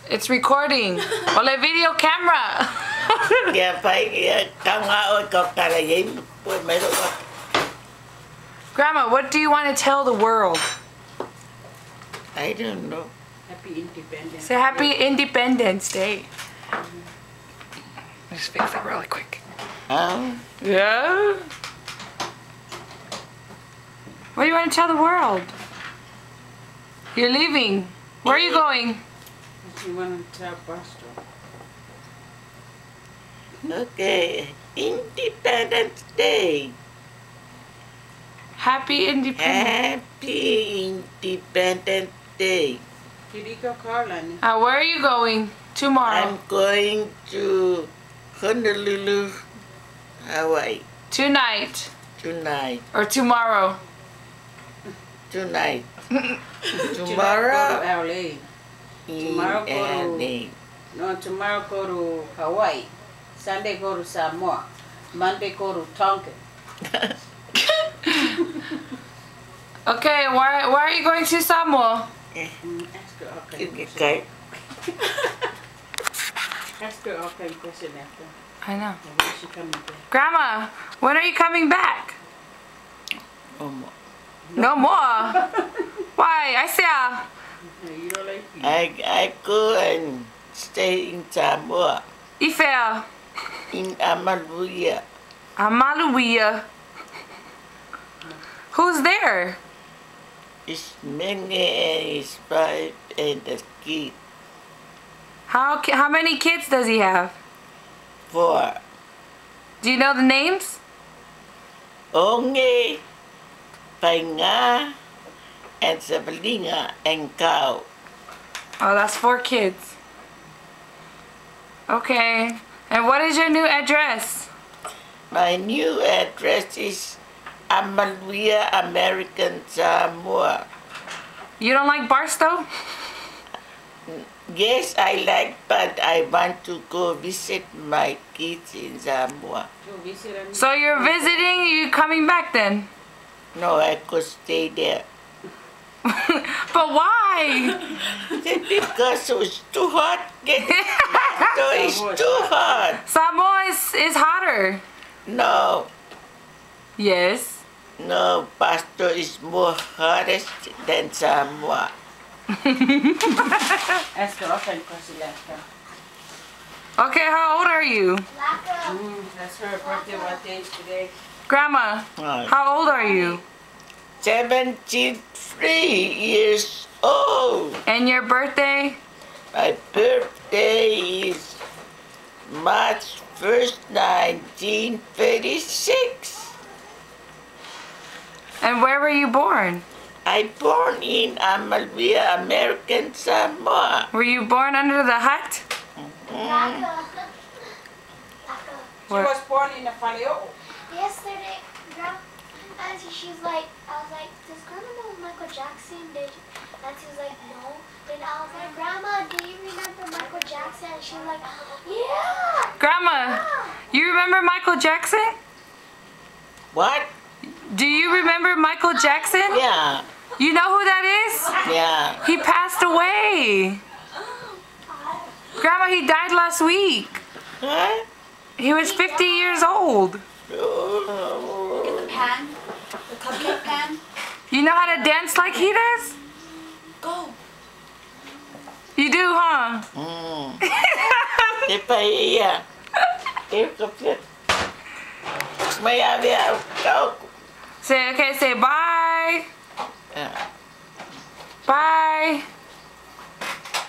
It's recording. Ole video camera. Kìa phải tao ngã ơi cọc ta là gì mấy đứa con. Grandma, what do you want to tell the world? I don't know. Happy Independence. Say Happy Independence Day. Just fix it really quick. Yeah? What do you want to tell the world? You're leaving. Where are you going? You want to tell Barstow? Okay. Independence Day. Happy Independence. Happy Independence Day. Carolina. Where are you going tomorrow? I'm going to Honolulu, Hawaii. Tonight. Tonight. Or tomorrow. Tonight. Tomorrow go to LA. Tomorrow go to tomorrow go to Hawaii. Sunday go to Samoa. Monday go to Tonkin. Okay, why are you going to Samoa? Ask her all kind of Okay. question. Ask her all kind of question after. I know. When is she coming back? Grandma, when are you coming back? No more. Why? I say You don't like me. I go and stay in Samoa. Ife. In Amaluia. Amaluia. Who's there? It's many and his wife and the kid. How many kids does he have? 4. Do you know the names? Onge, Painga, and Sabalinga, and Cow. Oh, that's 4 kids. Okay. And what is your new address? My new address is Amaluia, American Samoa. You don't like Barstow? Yes, I like, but I want to go visit my kids in Samoa. So you're visiting, you coming back then? No, I could stay there. But why? Because it's too hot. It's too hot. Samoa is hotter. No, Yes. no, Barstow is more hottest than Samoa. Ask her all kind of question after. Okay, how old are you? That's her birthday. What day is today? Grandma, how old are you? 73 years old. And your birthday? My birthday is March 1st, 1936. And where were you born? I born in Amaluia, American Samoa. Were you born under the hut? She was born in a Faleo. Yesterday, Auntie, she's like, I was like, does Grandma know Michael Jackson? Auntie was like, no. Then I was like, Grandma, do you remember Michael Jackson? And she was like, yeah. Grandma, you remember Michael Jackson? What? Do you remember Michael Jackson? Yeah, You know who that is? yeah. He passed away. Grandma, he died last week. Huh? He was 50 years old. Oh. The pan, the cupcake pan. You know how to dance like he does? Go. You do, huh? Thế phải em có biết mấy ai biết đâu. Say, okay, say bye. À, Bye.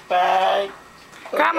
bye. Grandma.